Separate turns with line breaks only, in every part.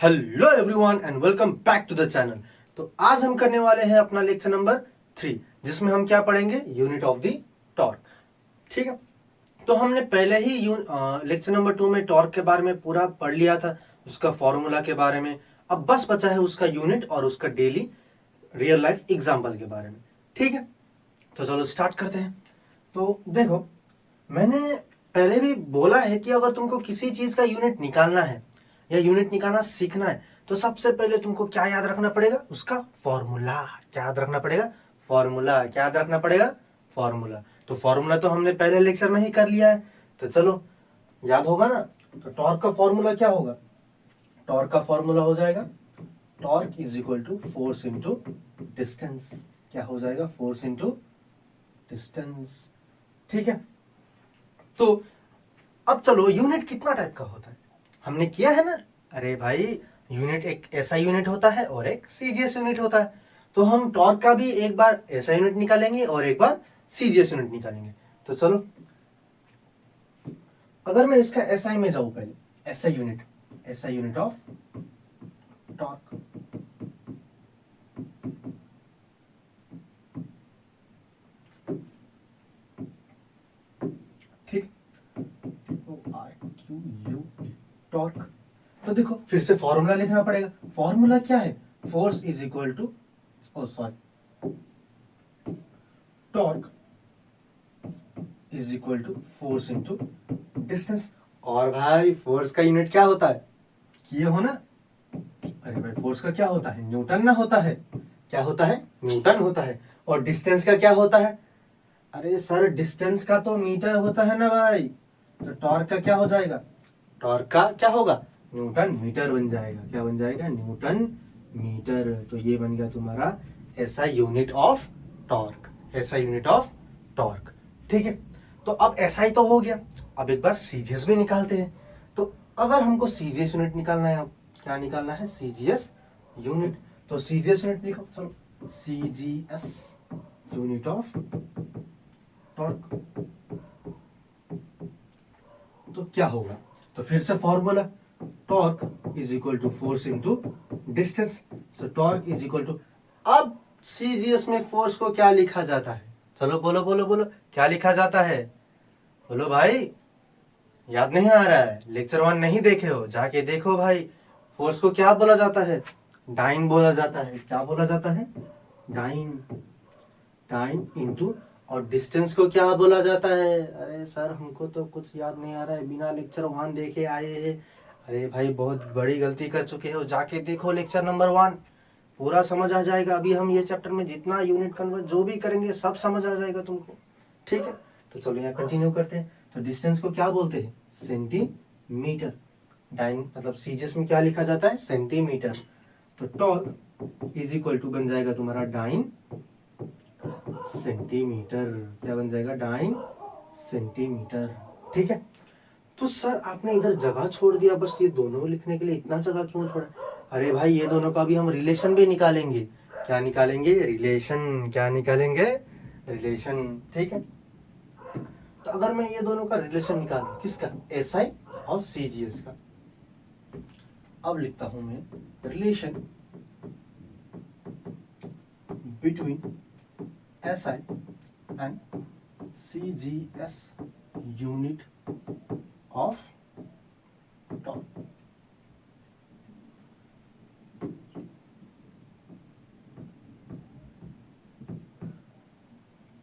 Hello everyone and welcome back to the channel. तो आज हम करने वाले हैं अपना लेक्चर नंबर 3, जिसमें हम क्या पढ़ेंगे, यूनिट ऑफ द टॉर्क। ठीक है, तो हमने पहले ही लेक्चर नंबर 2 में टॉर्क के बारे में पूरा पढ़ लिया था, उसका फॉर्मूला के बारे में। अब बस बचा है उसका यूनिट और उसका डेली रियल लाइफ एग्जाम्पल के बारे में। ठीक है, तो चलो स्टार्ट करते हैं। तो देखो, मैंने पहले भी बोला है कि अगर तुमको किसी चीज का यूनिट निकालना है या यूनिट निकालना सीखना है तो सबसे पहले तुमको क्या याद रखना पड़ेगा, उसका फॉर्मूला। क्या याद रखना पड़ेगा? फॉर्मूला। क्या याद रखना पड़ेगा? फॉर्मूला। तो फॉर्मूला तो हमने पहले लेक्चर में ही कर लिया है, तो चलो याद होगा ना। तो टॉर्क का फॉर्मूला क्या होगा? टॉर्क का फॉर्मूला हो जाएगा torque is equal to force into distance. क्या हो जाएगा? Force into distance. ठीक है, तो अब चलो, यूनिट कितना टाइप का होता है हमने किया है ना। अरे भाई, यूनिट एक ऐसा यूनिट होता है और एक सीजीएस यूनिट होता है। तो हम टॉर्क का भी एक बार ऐसा यूनिट निकालेंगे और एक बार सीजीएस यूनिट निकालेंगे। तो चलो, अगर मैं इसका एसआई में जाऊं, पहले एसआई यूनिट ऑफ टॉर्क। ठीक, टॉर्क। तो देखो, फिर से फॉर्मूला लिखना पड़ेगा। फॉर्मूला क्या है? Force is equal to torque is equal to force into distance. और भाई, फोर्स का यूनिट क्या होता है? ये हो ना। अरे भाई, फोर्स का क्या होता है? न्यूटन ना होता है। क्या होता है? न्यूटन होता है। और डिस्टेंस का क्या होता है? अरे सर, डिस्टेंस का तो मीटर होता है ना भाई। तो टॉर्क का क्या हो जाएगा? टॉर्क का क्या होगा? न्यूटन मीटर बन जाएगा। क्या बन जाएगा? Newton metre. तो ये बन गया तुम्हारा ऐसा यूनिट ऑफ टॉर्क। ऐसा यूनिट ऑफ टॉर्क। ठीक है, तो अब ऐसा ही तो हो गया। अब एक बार सीजीएस भी निकालते हैं। तो अगर हमको सीजीएस यूनिट निकालना है, अब क्या निकालना है? CGS unit. तो सीजीएस यूनिट लिखो, चलो। CGS unit of torque. तो क्या होगा? तो फिर से formula, torque is equal to force into distance. So torque is equal to, अब सीजीएस में फोर्स को क्या लिखा जाता है? चलो बोलो बोलो बोलो, क्या लिखा जाता है? बोलो भाई, याद नहीं आ रहा है? लेक्चर 1 नहीं देखे हो? जाके देखो भाई। फोर्स को क्या बोला जाता है? डाइन बोला जाता है। क्या बोला जाता है? डाइन। डाइन इंटू, और डिस्टेंस को क्या बोला जाता है? अरे सर, हमको तो कुछ याद नहीं आ रहा है, बिना लेक्चर 1 देखे आए हैं। अरे भाई, बहुत बड़ी गलती कर चुके हो। जाके देखो लेक्चर नंबर 1, पूरा समझ आ जाएगा। अभी हम ये चैप्टर में जितना यूनिट कन्वर्ट जो भी करेंगे, सब समझ आ जाएगा तुमको। ठीक है, तो चलो यहाँ कंटिन्यू करते हैं। तो डिस्टेंस को क्या बोलते हैं? सेंटीमीटर। डाइन मतलब सीजीएस में क्या लिखा जाता है? सेंटीमीटर। तो टॉर्क इज इक्वल टू बन जाएगा तुम्हारा डाइन सेंटीमीटर। क्या बन जाएगा? Dine centimetre. ठीक है, तो सर आपने इधर जगह छोड़ दिया बस ये दोनों लिखने के लिए, इतना जगह क्यों छोड़ा? अरे भाई, ये दोनों का भी हम रिलेशन भी निकालेंगे। क्या निकालेंगे? रिलेशन। क्या निकालेंगे? रिलेशन। ठीक है, तो अगर मैं ये दोनों का रिलेशन निकालूं, किसका? एसआई और सीजीएस का। अब लिखता हूं मैं relation between SI and CGS unit of torque।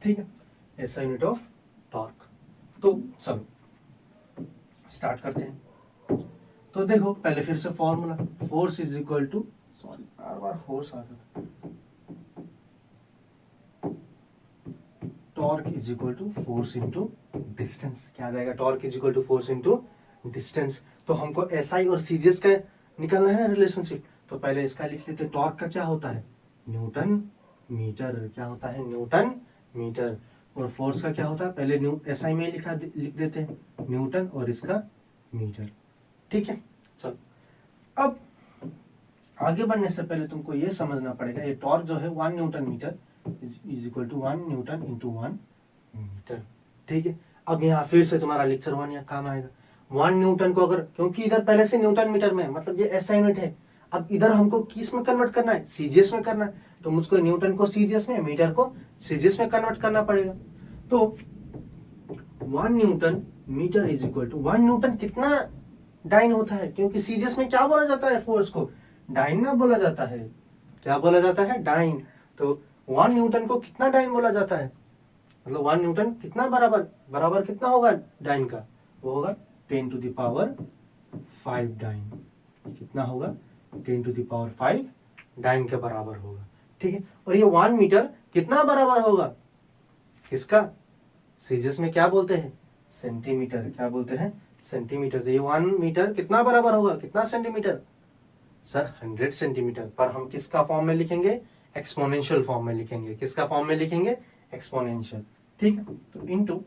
ठीक है, SI यूनिट ऑफ टॉर्क। तो चलो स्टार्ट करते हैं। तो देखो, पहले फिर से formula, force is equal to, sorry बार बार फोर्स आ जाता है, torque is equal to force into distance. क्या आ जाएगा? Torque is equal to force into distance. तो हमको एसआई और सीजीएस का निकालना है ना रिलेशनशिप। तो पहले इसका लिख लेते। टॉर्क का क्या होता है? Newton metre. क्या होता है? Newton metre. और फोर्स का क्या होता है? पहले एसआई में लिख देते हैं, न्यूटन, और इसका मीटर। ठीक है, चलो अब आगे बढ़ने से पहले तुमको ये समझना पड़ेगा, ये टॉर्क जो है 1 newton metre is equal to 1 newton into 1 metre. ठीक है, अब यहाँ फिर से तुम्हारा लेक्चर 1 यहाँ काम आएगा। 1 न्यूटन को अगर, क्योंकि इधर पहले से न्यूटन मीटर में है, मतलब ये ऐसा यूनिट है, अब इधर हमको किस में कन्वर्ट करना है, सीजीएस में करना है, तो मुझको न्यूटन को सीजीएस में, मीटर को सीजीएस में कन्वर्ट करना पड़ेगा। तो 1 newton metre is equal to 1 newton कितना डाइन होता है, क्योंकि सीजीएस में क्या बोला जाता है, फोर्स को डाइन में बोला जाता है। क्या बोला जाता है, डाइन। तो 1 न्यूटन को कितना डाइन बोला जाता है, मतलब 1 न्यूटन कितना बराबर कितना होगा डाइन का, वो होगा 10 टू द पावर 5 डाइन। कितना होगा, 10 टू द पावर 5 डाइन के बराबर होगा। ठीक है, और ये 1 मीटर कितना बराबर होगा, किसका, सीजीएस में क्या बोलते हैं, सेंटीमीटर। क्या बोलते हैं, सेंटीमीटर। तो ये 1 मीटर कितना बराबर होगा, कितना सेंटीमीटर, सर 100 सेंटीमीटर। पर हम किसका फॉर्म में लिखेंगे, एक्सपोनेंशियल फॉर्म में लिखेंगे। किसका फॉर्म में लिखेंगे, एक्सपोनेंशियल। ठीक है, तो इनटू,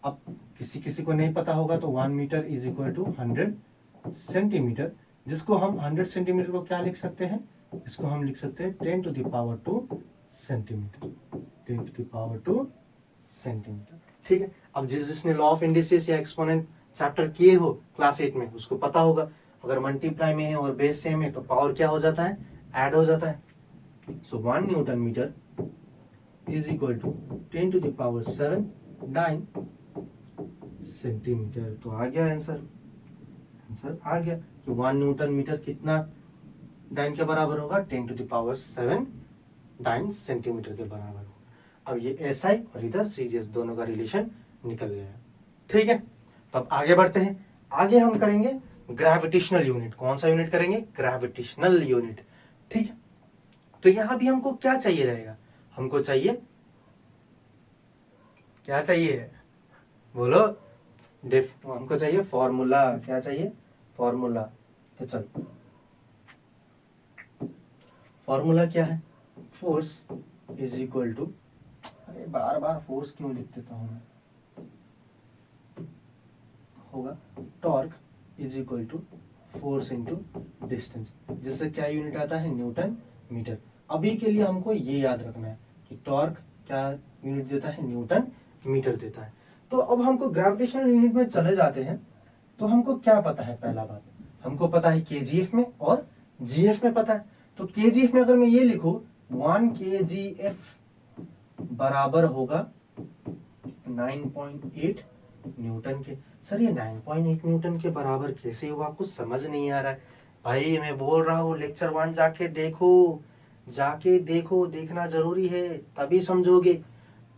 अब किसी को नहीं पता होगा तो 1 metre is equal to 100 centimetre, जिसको हम 100 सेंटीमीटर को क्या लिख सकते हैं, इसको हम लिख सकते हैं 10 to the power 2 centimetre. 10 to the power 2 centimetre. ठीक है, अब जिसने लॉ ऑफ इंडिसेस या एक्सपोनेंट चैप्टर किए हो क्लास 8 में, उसको पता होगा, अगर मल्टीप्लाई में है और बेस सेम है तो पावर क्या हो जाता है, ऐड हो जाता है। So 1 newton metre is equal to 10 to the power 7 9 centimetre. तो आ गया आंसर आ गया कि 1 न्यूटन मीटर कितना डाइन के बराबर होगा, 10 टू द पावर 7 9 सेंटीमीटर के बराबर होगा। अब ये एसआई और इधर सीजीएस दोनों का रिलेशन निकल गया। ठीक है, तो अब आगे बढ़ते हैं। आगे हम करेंगे ग्रेविटेशनल यूनिट। कौन सा यूनिट करेंगे, ग्रेविटेशनल यूनिट। ठीक है, तो यहां भी हमको क्या चाहिए रहेगा, हमको चाहिए, क्या चाहिए, बोलो, हमको चाहिए फॉर्मूला। क्या चाहिए, फॉर्मूला। तो चलो, फॉर्मूला क्या है, फोर्स इज इक्वल टू, अरे बार बार फोर्स क्यों लिख देता हूं मैं, होगा torque is equal to force into distance, जिससे क्या यूनिट आता है, न्यूटन मीटर। अभी के लिए हमको ये याद रखना है कि टॉर्क क्या यूनिट देता है, न्यूटन मीटर देता है। तो अब हमको ग्रेविटेशनल यूनिट में चले जाते हैं, तो हमको क्या पता है, पहला बात हमको पता है केजीएफ में और जीएफ में पता है। तो केजीएफ में अगर मैं ये लिखूं 1 केजीएफ बराबर होगा 9.8 न्यूटन के। सर ये 9.8 न्यूटन के बराबर कैसे हुआ, कुछ समझ नहीं आ रहा है भाई। मैं बोल रहा हूँ लेक्चर 1 जाके देखो, देखना जरूरी है, तभी समझोगे।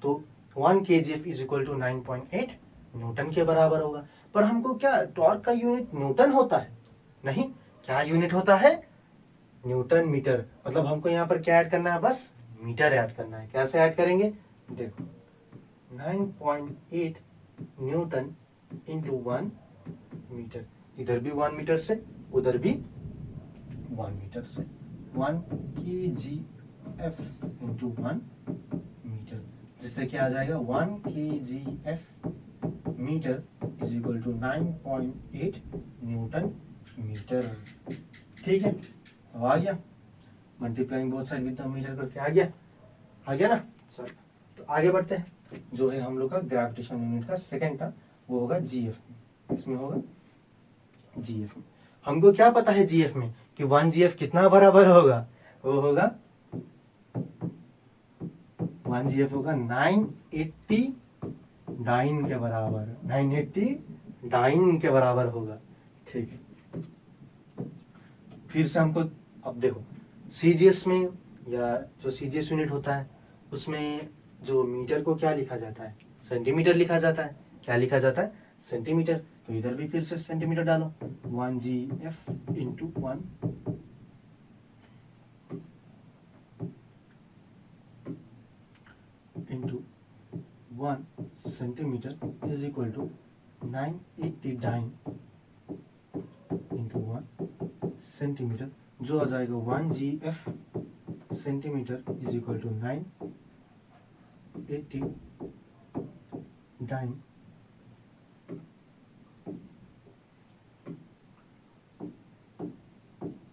तो 1 kgf is equal to 9.8 newton के बराबर होगा। पर हमको क्या टॉर्क का यूनिट न्यूटन होता है, नहीं, क्या यूनिट होता है, न्यूटन मीटर। मतलब हमको यहाँ पर क्या ऐड करना है, बस मीटर ऐड करना है। कैसे ऐड करेंगे, देखो 9.8 न्यूटन इंटू 1 मीटर, इधर भी 1 मीटर से, उधर भी 1 मीटर से, 1 kgf इंटू 1 मीटर, जिससे क्या आ जाएगा 1 kgf metre is equal to 9.8 newton metre. ठीक है, अब आ गया, multiplying both side with the metre करके आ गया ना। सॉरी, तो आगे बढ़ते हैं। जो है हम लोग का ग्रेविटेशन यूनिट का सेकंड था, वो होगा जीएफ में। इसमें होगा जीएफ में। हमको क्या पता है जीएफ में कि 1 जीएफ कितना बराबर होगा, वो होगा 1 जीएफ होगा 980 डाइन के बराबर, 980 डाइन के बराबर होगा। ठीक है, फिर से हमको, अब देखो सीजीएस में या जो सीजीएस यूनिट होता है उसमें जो मीटर को क्या लिखा जाता है, सेंटीमीटर लिखा जाता है। क्या लिखा जाता है, सेंटीमीटर। तो इधर भी फिर से सेंटीमीटर डालो, 1 GF into 1 into 1 centimetre is equal to 980 dyne into 1 centimetre, जो आ जाएगा 1 GF centimetre is equal to 980 dyne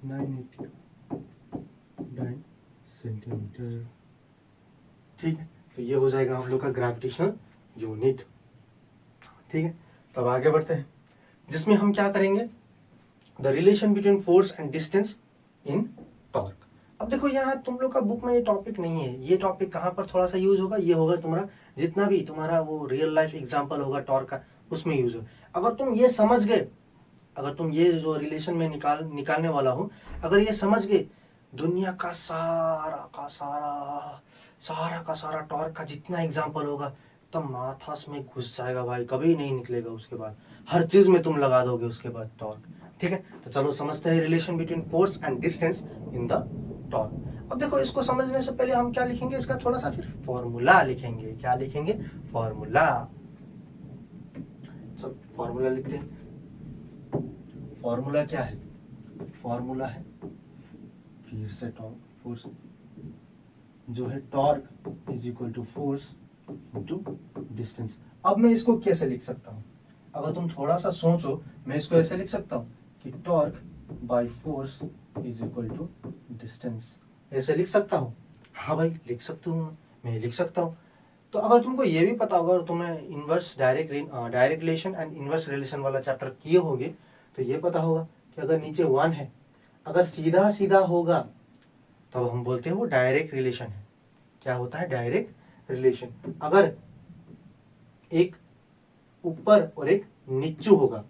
980 dyne centimetre. ठीक है, तो ये हो जाएगा हम लोग का ग्रेविटेशनल यूनिट। ठीक है, तो अब आगे बढ़ते हैं, जिसमें हम क्या करेंगे, the relation between force and distance in torque. अब देखो यहाँ तुम लोग का बुक में ये टॉपिक नहीं है, ये टॉपिक कहाँ पर थोड़ा सा यूज होगा, ये होगा तुम्हारा जितना भी तुम्हारा वो रियल लाइफ एग्जांपल होगा टॉर्क का, उसमें यूज हो। अगर तुम ये समझ गए, अगर तुम ये जो रिलेशन में निकालने वाला हूँ, अगर ये समझ गए, दुनिया का सारा टॉर्क का जितना एग्जांपल होगा, तब माथास में घुस जाएगा भाई, कभी नहीं निकलेगा उसके बाद, हर चीज में तुम लगा दोगे उसके बाद टॉर्क। ठीक है, तो चलो समझते हैं relation between force and distance in the torque. अब देखो इसको समझने से पहले हम क्या लिखेंगे, इसका थोड़ा सा फिर फॉर्मूला लिखेंगे। क्या लिखेंगे? फॉर्मूला। सब फॉर्मूला लिखते हैं। फॉर्मूला क्या है? फॉर्मूला है फिर से टॉर्क फोर्स जो है torque is equal to force into distance. अब मैं इसको कैसे लिख सकता हूं? अगर तुम थोड़ा सा सोचो, मैं इसको ऐसे लिख सकता हूं कि torque by force is equal to distance. ऐसे लिख सकता हूं? हाँ भाई लिख सकता हूं, मैं लिख सकता हूं। तो अगर तुमको ये भी पता होगा, तुम्हें inverse direct relation and inverse relation वाला चैप्टर किए होगे, तो ये पता होगा कि अगर नीचे 1 है, अगर सीधा सीधा होगा तब हम बोलते हैं वो डायरेक्ट रिलेशन है। क्या होता है? Direct relation. अगर एक ऊपर और एक नीचे होगा,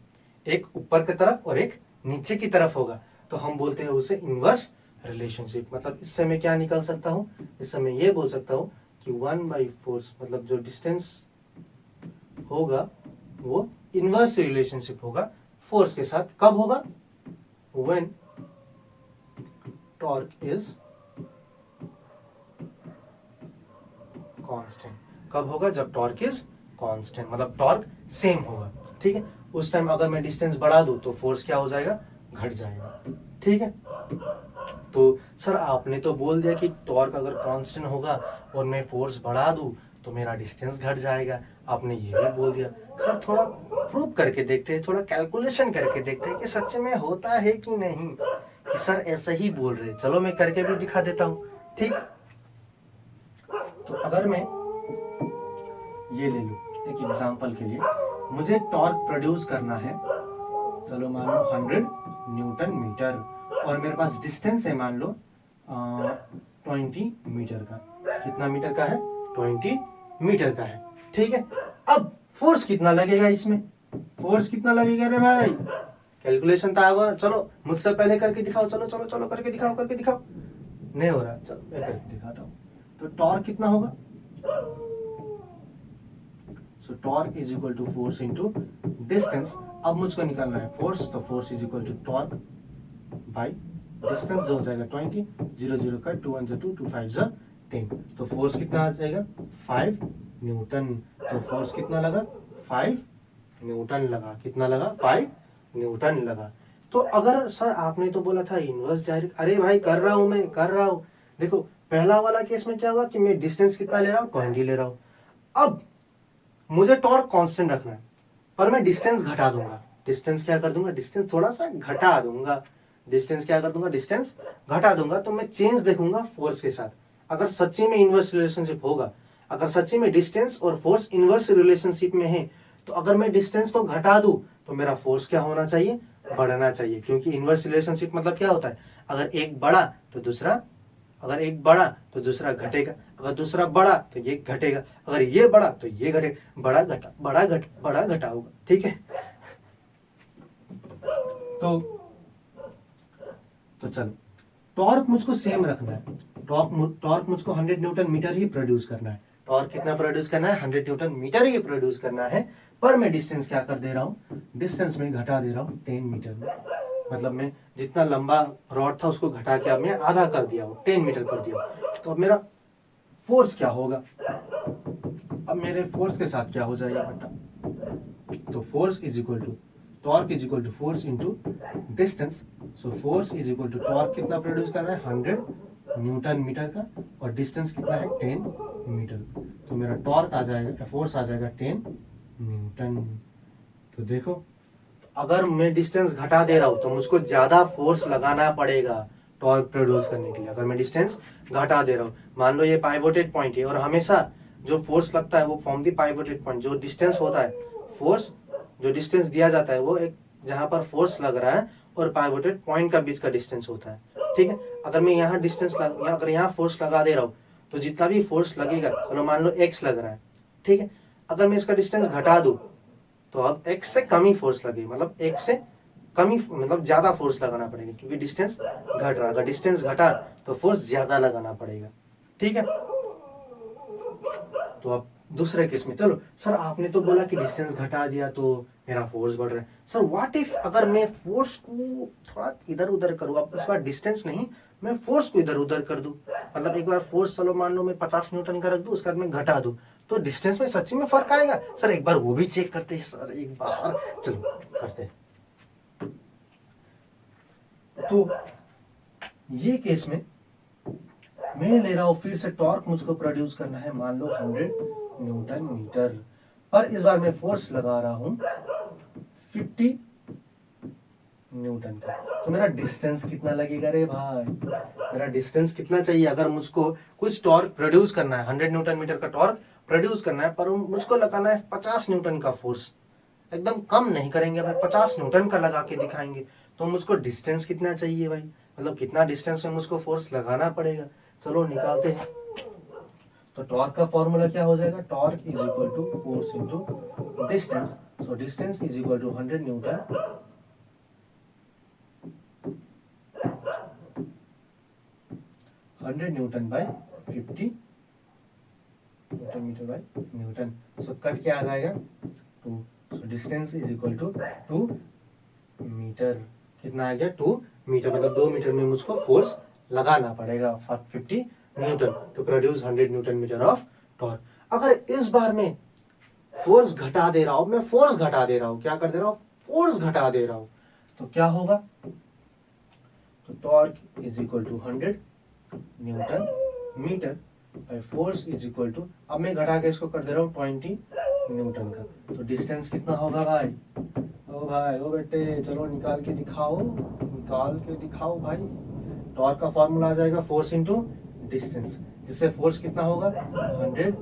एक ऊपर की तरफ और एक नीचे की तरफ होगा, तो हम बोलते हैं उसे इनवर्स रिलेशनशिप। मतलब इससे मैं क्या निकाल सकता हूं? इससे मैं ये बोल सकता हूं कि 1/4 मतलब जो डिस्टेंस होगा वो इनवर्स रिलेशनशिप होगा फोर्स के साथ। कब होगा? when torque is constant। कब होगा? जब टॉर्क इज कांस्टेंट, मतलब टॉर्क सेम होगा। ठीक है, उस टाइम अगर मैं डिस्टेंस बढ़ा दूं तो फोर्स क्या हो जाएगा? घट जाएगा। ठीक है, तो सर आपने तो बोल दिया कि टॉर्क अगर कांस्टेंट होगा और मैं फोर्स बढ़ा दूं तो मेरा डिस्टेंस घट जाएगा, आपने ये भी बोल दिया। सर थोड़ा प्रूव करके देखते हैं, थोड़ा कैलकुलेशन करके देखते हैं कि सच में होता है कि नहीं, कि सर ऐसा ही बोल रहे। चलो मैं करके भी दिखा देता हूं। ठीक, तो अगर मैं ये ले लूं एक एग्जांपल के लिए, मुझे टॉर्क प्रोड्यूस करना है, चलो मान लो 100 न्यूटन मीटर, और मेरे पास डिस्टेंस है मान लो 20 मीटर का। कितना मीटर का है? 20 मीटर का है। ठीक है, अब फोर्स कितना लगेगा इसमें? फोर्स कितना लगेगा रे भाई? कैलकुलेशन तो आगे, चलो मुझसे पहले करके दिखाओ, चलो चलो चलो करके दिखाओ, करके दिखाओ। नहीं हो रहा, चलो मैं करके दिखाता हूं। तो टॉर्क कितना होगा? So torque is equal to force into distance. अब मुझको निकालना है फोर्स, तो force is equal to torque by distance जो हो जाएगा 20, 0 0 का 2 1 2 2 5 10। तो फोर्स कितना आ जाएगा? 5 न्यूटन। तो फोर्स कितना लगा? 5 न्यूटन लगा। कितना लगा? 5 न्यूटन लगा। तो अगर सर आपने तो बोला था इनवर्स डायरेक्ट, अरे भाई कर रहा हूं, मैं कर रहा हूं। देखो पहला वाला केस में क्या हुआ कि मैं डिस्टेंस कितना ले रहा हूं? 20 ले रहा हूं। अब मुझे टॉर्क कांस्टेंट रखना है, पर मैं डिस्टेंस घटा दूंगा। डिस्टेंस क्या कर दूंगा? डिस्टेंस थोड़ा सा घटा दूंगा। डिस्टेंस क्या कर दूंगा? डिस्टेंस घटा दूंगा। तो मैं चेंज देखूंगा फोर्स के साथ। अगर सच्ची में इनवर्स रिलेशनशिप होगा, अगर सच्ची में डिस्टेंस और फोर्स इनवर्स रिलेशनशिप में है, तो अगर मैं डिस्टेंस को घटा दूं तो मेरा फोर्स क्या होना चाहिए? बढ़ना चाहिए। क्योंकि इनवर्स रिलेशनशिप मतलब क्या होता है? अगर एक बढ़ा तो दूसरा, अगर एक बढ़ा तो दूसरा घटेगा, अगर दूसरा बढ़ा तो ये घटेगा, अगर ये बढ़ा तो ये घटेगा। बड़ा घटा, बड़ा घटा होगा। ठीक है, तो चलो टॉर्क मुझको सेम रखना है। टॉर्क मुझको 100 न्यूटन मीटर ही प्रोड्यूस करना है। टॉर्क कितना प्रोड्यूस करना है? 100 न्यूटन मीटर ही प्रोड्यूस करना है। पर मैं डिस्टेंस क्या कर दे रहा हूँ? डिस्टेंस में घटा दे रहा हूँ 10 मीटर में। मतलब मैं जितना लंबा रॉड था उसको घटा के अब मैं आधा कर दिया हूँ, 10 मीटर कर दिया। तो अब मेरा फोर्स क्या होगा? अब मेरे फोर्स के साथ क्या हो जाएगा बेटा? तो force is equal to torque is equal to force into distance. So force is equal to torque कितना प्रोड्यूस कर रहा है? 100 न्यूटन मीटर का, और डिस्टेंस कितना है? 10 मीटर। तो मेरा टॉर्क आ जाएगा, फोर्स आ जाएगा 10 न्यूटन। तो देखो अगर मैं डिस्टेंस घटा दे रहा हूं तो मुझको ज्यादा फोर्स लगाना पड़ेगा टॉर्क प्रोड्यूस करने के लिए। अगर मैं डिस्टेंस घटा दे रहा हूं, मान लो ये पाइवोटेड पॉइंट है, और हमेशा जो फोर्स लगता है वो फ्रॉम दी पाइवोटेड पॉइंट, जो डिस्टेंस होता है, फोर्स जो डिस्टेंस दिया जाता है वो एक जहां पर फोर्स लग रहा है और पाइवोटेड पॉइंट का बीच का डिस्टेंस होता है। ठीक है। अगर मैं यहाँ अगर यहाँ फोर्स लगा दे रहा हूँ तो जितना भी फोर्स लगेगा, चलो मान लो x लग रहा है, ठीक है। अगर मैं इसका डिस्टेंस घटा दूं तो अब x से कम ही फोर्स लगेगा, मतलब x से कम ही, मतलब ज्यादा फोर्स लगाना पड़ेगा क्योंकि डिस्टेंस घट रहा है। अगर डिस्टेंस घटा तो फोर्स ज्यादा लगाना पड़ेगा, ठीक है। तो अब दूसरे केस में, चलो सर आपने तो बोला कि डिस्टेंस घटा दिया तो मेरा फोर्स बढ़ रहा है, सर व्हाट इफ अगर मैं फोर्स को थोड़ा इधर उधर करूँ, अब इस बार डिस्टेंस नहीं, मैं फोर्स को इधर उधर कर दूं, मतलब एक बार फोर्स चलो मान लो मैं 50 न्यूटन का रख दूं, उसके बाद मैं घटा दूं, तो डिस्टेंस में सच्ची में फर्क आएगा? सर एक बार वो भी चेक करते हैं सर, एक बार चलो करते हैं। तो ये केस में मैं ले रहा हूं फिर से टॉर्क, मुझको प्रोड्यूस करना है मान लो 100 न्यूटन मीटर, पर इस बार मैं फोर्स लगा रहा हूं 50 न्यूटन का। तो मेरा डिस्टेंस कितना लगेगा रे भाई? मेरा डिस्टेंस कितना चाहिए? अगर मुझको कुछ टॉर्क प्रोड्यूस करना है, 100 न्यूटन मीटर का टॉर्क प्रोड्यूस करना है, पर मुझको लगाना है 50 न्यूटन का फोर्स, एकदम कम नहीं करेंगे भाई, 50 न्यूटन का लगा के दिखाएंगे। तो मुझको डिस्टेंस कितना चाहिए भाई, मतलब कितना डिस्टेंस में मुझको फोर्स लगाना पड़ेगा? चलो निकालते हैं। तो टॉर्क का फॉर्मूला क्या हो जाएगा? Torque is equal to force into distance. So distance is equal to 100 newton 100 newton by 50 newton metre by newton. So cut क्या आ जाएगा? 2। So distance is equal to 2 metre. कितना आ गया? 2 मीटर, मतलब 2 मीटर में मुझको फोर्स लगाना पड़ेगा 50 newton to produce 100 newton metre of torque. अगर इस बार में फोर्स घटा दे रहा हूं, मैं फोर्स घटा दे रहा हूं, क्या कर दे रहा हूं? फोर्स घटा दे रहा हूं, तो क्या होगा? तो torque is equal to 100 newton metre by force is equal to, अब मैं घटा के इसको कर दे रहा हूं 20 न्यूटन का। तो डिस्टेंस कितना होगा भाई? ओ भाई ओ बेटे चलो निकाल के दिखाओ, निकाल के दिखाओ भाई। टॉर्क का फॉर्मूला आ जाएगा फोर्स इंटू डिस्टेंस, जिससे फोर्स कितना होगा? 100।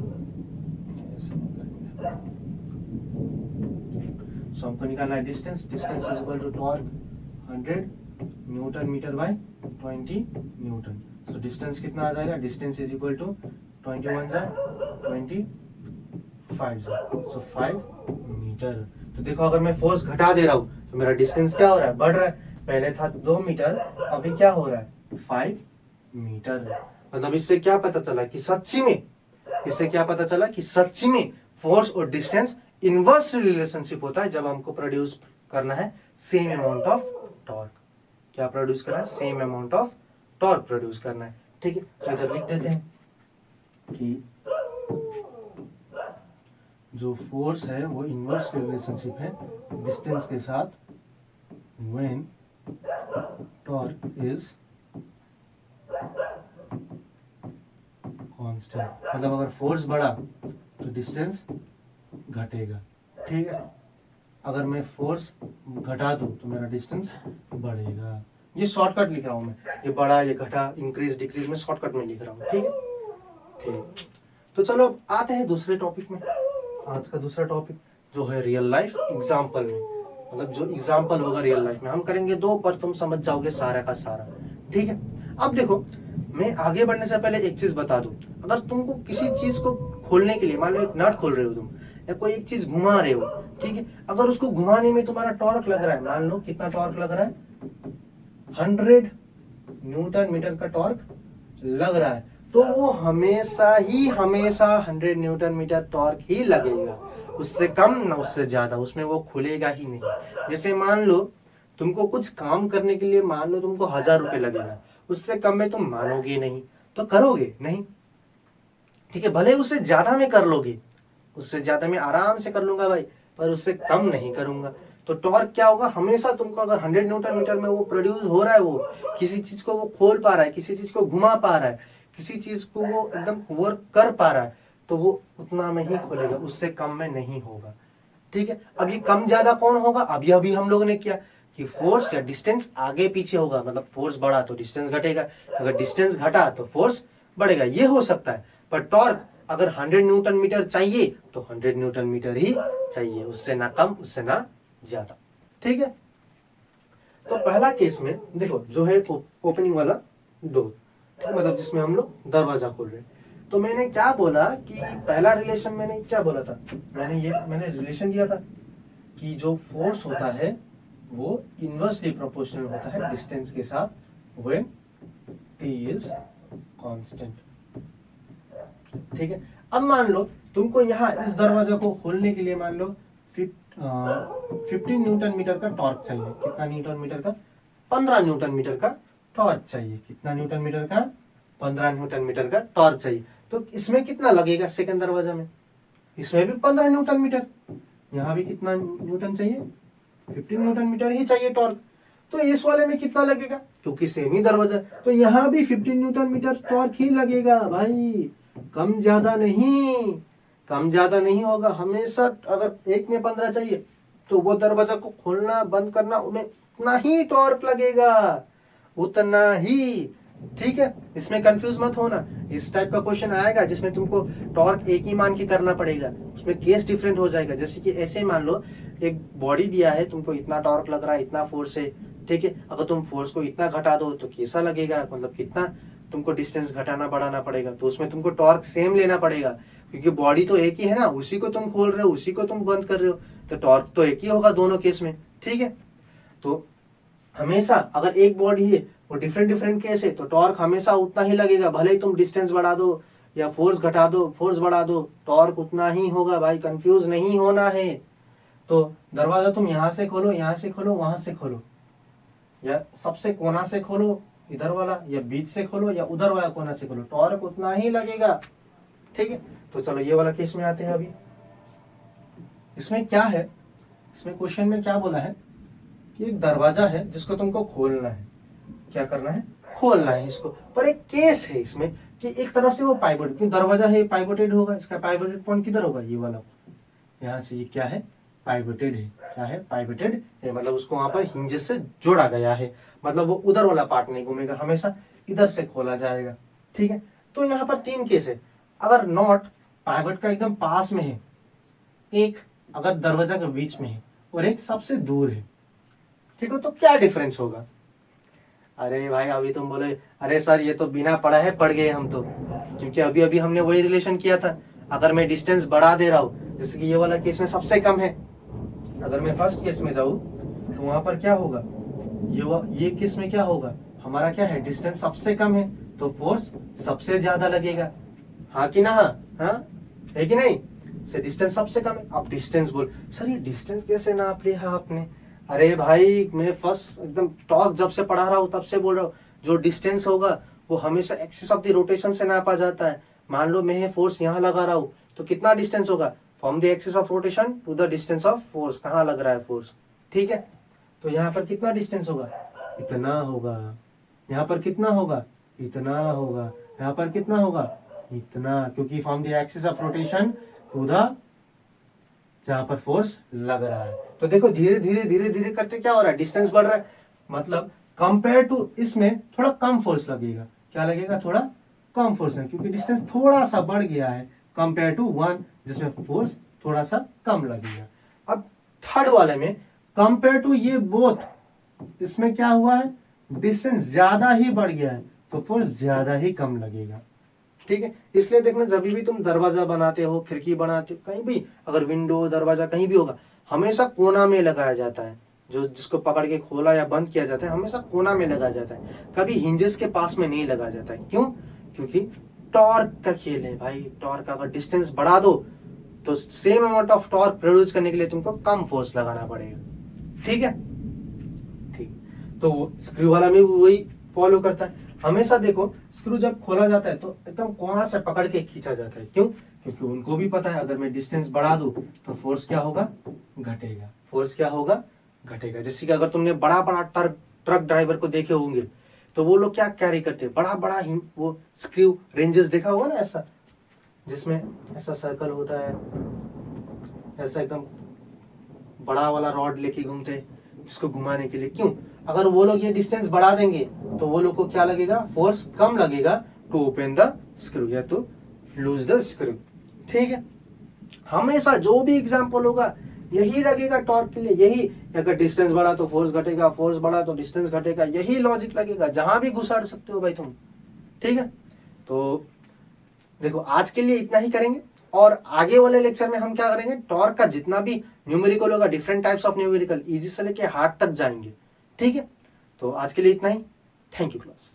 सो हमको निकालना है distance. Distance is equal to torque 100 newton metre by 20 newton. So distance कितना आ जाएगा? डिस्टेंस इज इक्वल टू 21 जा 25 जा, सो 5 मीटर। तो देखो अगर मैं फोर्स घटा दे रहा हूं तो मेरा डिस्टेंस क्या हो रहा है? बढ़ रहा है। पहले था 2 मीटर, अभी क्या हो रहा है? 5 मीटर। मतलब इससे क्या पता चला कि सच्ची में, इससे क्या पता चला कि सच्ची में फोर्स और डिस्टेंस इनवर्स रिलेशनशिप होता है जब हमको प्रोड्यूस करना है सेम अमाउंट ऑफ टॉर्क। क्या प्रोड्यूस करना है? Same amount of torque produce करना है, ठीक है। तो इधर लिख देते हैं कि जो फोर्स है वो इनवर्स रिलेशनशिप है डिस्टेंस के साथ, व्हेन टॉर्क इज कांस्टेंट। मतलब अगर फोर्स बढ़ा तो डिस्टेंस घटेगा, ठीक है। अगर मैं फोर्स घटा दूं तो मेरा डिस्टेंस बढ़ेगा। ये शॉर्टकट लिख रहा हूं मैं, ये बढ़ा ये घटा इंक्रीज डिक्रीज में शॉर्टकट में लिख रहा हूं, ठीक है। ठीक, तो चलो आते हैं दूसरे टॉपिक में। आज का दूसरा टॉपिक जो है रियल लाइफ एग्जाम्पल में, मतलब जो एग्जाम्पल होगा रियल लाइफ में हम करेंगे 2, पर तुम समझ जाओगे सारा का सारा, ठीक है। अब देखो मैं आगे बढ़ने से पहले एक चीज बता दूं, अगर तुमको किसी चीज को खोलने के लिए, मान लो एक नट खोल रहे हो तुम, या कोई एक चीज घुमा रहे हो, ठीक है, अगर उसको घुमाने में तुम्हारा टॉर्क लग रहा है, मान लो कितना टॉर्क लग रहा है? 100 न्यूटन मीटर का टॉर्क लग रहा है, तो वो हमेशा 100 न्यूटन मीटर टॉर्क ही लगेगा, उससे कम ना उससे ज्यादा, उसमें वो खुलेगा ही नहीं। जैसे मान लो तुमको कुछ काम करने के लिए मान लो तुमको 1000 रुपये लगेगा, उससे कम में तुम मानोगे नहीं, तो करोगे नहीं, ठीक है। भले उससे ज्यादा में कर लोगे, उससे ज्यादा में आराम से कर लूंगा भाई, पर उससे कम नहीं करूंगा। तो टॉर्क क्या होगा? हमेशा तुमको अगर 100 न्यूटन मीटर में वो प्रोड्यूस हो रहा है, वो किसी चीज को वो खोल पा रहा है, किसी चीज को घुमा पा रहा है, किसी चीज को वो एकदम वर्क कर पा रहा है, तो वो उतना में ही खोलेगा, उससे कम में नहीं होगा, ठीक है। अब ये कम ज्यादा कौन होगा? अभी हम लोगों ने किया कि फोर्स या डिस्टेंस आगे पीछे होगा, मतलब फोर्स बढ़ा तो डिस्टेंस घटेगा, अगर डिस्टेंस घटा तो फोर्स बढ़ेगा, ये हो सकता है। पर टॉर्क अगर 100 न्यूटन मीटर चाहिए तो 100 न्यूटन मीटर ही चाहिए, उससे ना कम उससे ना ज्यादा, ठीक है। तो पहला केस में देखो जो है ओपनिंग वाला डोर, मतलब जिसमें हम लोग दरवाजा खोल रहे हैं। तो मैंने क्या बोला कि पहला रिलेशन मैंने क्या बोला था, मैंने रिलेशन दिया था कि जो फोर्स होता है वो इनवर्सली प्रोपोर्शनल होता है डिस्टेंस के साथ व्हेन टी इज कांस्टेंट। ठीक है, अब मान लो तुमको यहाँ इस दरवाजा को खोलने के लिए मान लो 15 न्यूटन मीटर का टॉर्क चाहिए। कितना न्यूटन मीटर का? 15 न्यूटन मीटर का टॉर्क चाहिए। कितना न्यूटन मीटर का? 15 न्यूटन मीटर का टॉर्क चाहिए। तो इसमें कितना लगेगा सेकंड दरवाजा में? इसमें भी 15 न्यूटन मीटर। यहाँ भी कितना न्यूटन चाहिए? 15 न्यूटन मीटर ही चाहिए टॉर्क। तो इस वाले में कितना लगेगा? क्योंकि सेम ही दरवाजा, तो यहाँ भी 15 न्यूटन मीटर टॉर्क ही लगेगा भाई, कम ज्यादा नहीं, कम ज्यादा नहीं होगा। हमेशा अगर एक में 15 चाहिए तो वो दरवाजा को खोलना बंद करना उनमें उतना ही टॉर्क लगेगा, उतना ही। ठीक है, इसमें कंफ्यूज मत होना। इस टाइप का क्वेश्चन आएगा जिसमें तुमको टॉर्क एक ही मान के करना पड़ेगा, उसमें केस डिफरेंट हो जाएगा। जैसे कि ऐसे मान लो एक बॉडी दिया है, तुमको इतना टॉर्क लग रहा है, इतना फोर्स है। ठीक है, अगर तुम फोर्स को इतना घटा दो तो कैसा लगेगा, मतलब कितना तुमको डिस्टेंस घटाना बढ़ाना पड़ेगा। तो उसमें तुमको टॉर्क सेम लेना पड़ेगा, क्योंकि बॉडी तो एक ही है ना, उसी को तुम खोल रहे हो, उसी को तुम बंद कर रहे हो, तो टॉर्क तो एक ही होगा दोनों केस में। ठीक है, तो हमेशा अगर एक बॉडी है वो डिफरेंट डिफरेंट केस है तो टॉर्क हमेशा उतना ही लगेगा, भले ही तुम डिस्टेंस बढ़ा दो या फोर्स घटा दो, फोर्स बढ़ा दो, टॉर्क उतना ही होगा भाई, कंफ्यूज नहीं होना है। तो दरवाजा तुम यहाँ से खोलो, यहाँ से खोलो, वहां से खोलो, या सबसे कोना से खोलो इधर वाला, या बीच से खोलो, या उधर वाला कोना से खोलो, टॉर्क उतना ही लगेगा। ठीक है, तो चलो ये वाला केस में आते हैं। अभी इसमें क्या है, इसमें क्वेश्चन में क्या बोला है कि एक दरवाजा है जिसको तुमको खोलना है। क्या करना है? खोलना है इसको। पर एक केस है इसमें कि एक तरफ से वो पाइवोट, क्योंकि दरवाजा है पाइवोटेड होगा, इसका पाइवोटेड पॉइंट किधर होगा? ये वाला, यहाँ से ये क्या है? पाइवोटेड है। क्या है? पाइवोटेड है, मतलब उसको वहां पर हिंजेस से जोड़ा गया है, मतलब वो उधर वाला पार्ट नहीं घूमेगा, हमेशा इधर से खोला जाएगा। ठीक है, तो यहाँ पर तीन केस है। अगर नॉट पाइवोट का एकदम पास में है, एक अगर दरवाजा के बीच में है, और एक सबसे दूर है। ठीक है, तो क्या डिफरेंस होगा? अरे भाई अभी तुम बोले अरे सर ये तो बिना पढ़ा है पढ़ गए हम तो, क्योंकि अभी अभी हमने वही रिलेशन किया था। अगर मैं डिस्टेंस बढ़ा दे रहा हूं, जैसे कि ये वाला केस में सबसे कम है, अगर मैं फर्स्ट केस में जाऊं तो वहां पर क्या होगा? ये केस में क्या होगा? हमारा क्या है? डिस्टेंस सबसे कम है, तो फोर्स सबसे ज्यादा लगेगा। हाँ कि ना? हाँ है कि नहीं? से डिस्टेंस सबसे कम है। अब डिस्टेंस बोल, सर ये डिस्टेंस कैसे नाप लिया आपने? अरे भाई मैं फर्स्ट एकदम टॉर्क जब से पढ़ा रहा हूँ तब से बोल रहा हूँ, जो डिस्टेंस होगा वो हमेशा एक्सिस ऑफ द रोटेशन से नापा जाता है। मान लो मैं फोर्स यहाँ लगा रहा हूँ तो कितना डिस्टेंस होगा? From the axis of rotation to the distance of force, कहाँ लग रहा है फोर्स। ठीक है, तो यहाँ पर कितना डिस्टेंस होगा? इतना होगा। यहाँ पर कितना होगा? इतना होगा। यहाँ पर कितना होगा? इतना, क्योंकि from the axis of rotation to the जहां पर फोर्स लग रहा है। तो देखो धीरे धीरे धीरे धीरे करते क्या हो रहा है? डिस्टेंस बढ़ रहा है, मतलब कंपेयर टू इसमें थोड़ा कम फोर्स लगेगा। क्या लगेगा? थोड़ा कम फोर्स है, क्योंकि डिस्टेंस थोड़ा सा बढ़ गया है कंपेयर टू वन, जिसमें फोर्स थोड़ा सा कम लगेगा। अब थर्ड वाले में कंपेयर टू ये बोथ, इसमें क्या हुआ है? डिस्टेंस ज्यादा ही बढ़ गया है, तो फोर्स ज्यादा ही कम लगेगा। ठीक है, इसलिए देखना जब भी तुम दरवाजा बनाते हो, खिड़की बनाते हो, कहीं भी अगर विंडो दरवाजा कहीं भी होगा, हमेशा कोना में लगाया जाता है। जो जिसको पकड़ के खोला या बंद किया जाता है हमेशा कोना में लगाया जाता है, कभी हिंजेस के पास में नहीं लगाया जाता है। क्यों? क्योंकि टॉर्क का खेल है भाई। टॉर्क अगर डिस्टेंस बढ़ा दो तो same amount of torque produce करने के लिए तुमको कम फोर्स लगाना पड़ेगा। ठीक है, ठीक, तो स्क्रू वाला में वही फॉलो करता है। हमेशा देखो स्क्रू जब खोला जाता है तो एकदम कोना से पकड़ के खींचा जाता है। क्यों? क्योंकि उनको भी पता है अगर मैं डिस्टेंस बढ़ा दूं तो फोर्स क्या होगा? घटेगा। फोर्स क्या होगा? घटेगा। जैसे कि अगर तुमने बड़ा बड़ा ट्रक ड्राइवर को देखे होंगे तो वो लोग क्या कैरी करते हैं? बड़ा बड़ा वो स्क्रू रेंजेस देखा होगा ना, ऐसा जिसमें ऐसा सर्कल होता है, ऐसा एकदम बड़ा वाला रॉड लेके घूमते हैं इसको घुमाने के लिए। क्यों? अगर वो लोग ये डिस्टेंस बढ़ा देंगे तो वो लोग को क्या लगेगा? फोर्स कम लगेगा टू ओपन द स्क्रू या टू लूज द स्क्रू। ठीक है, हमेशा जो भी एग्जांपल होगा यही लगेगा टॉर्क के लिए, यही। अगर डिस्टेंस बढ़ा तो फोर्स घटेगा, फोर्स बढ़ा तो डिस्टेंस घटेगा, यही लॉजिक लगेगा, जहां भी घुसा सकते हो भाई तुम। ठीक है, तो देखो आज के लिए इतना ही करेंगे, और आगे वाले लेक्चर में हम क्या करेंगे, टॉर्क का जितना भी न्यूमेरिकल होगा, different types of numerical, easy से लेके हार्ड तक जाएंगे। ठीक है, तो आज के लिए इतना ही। Thank you class.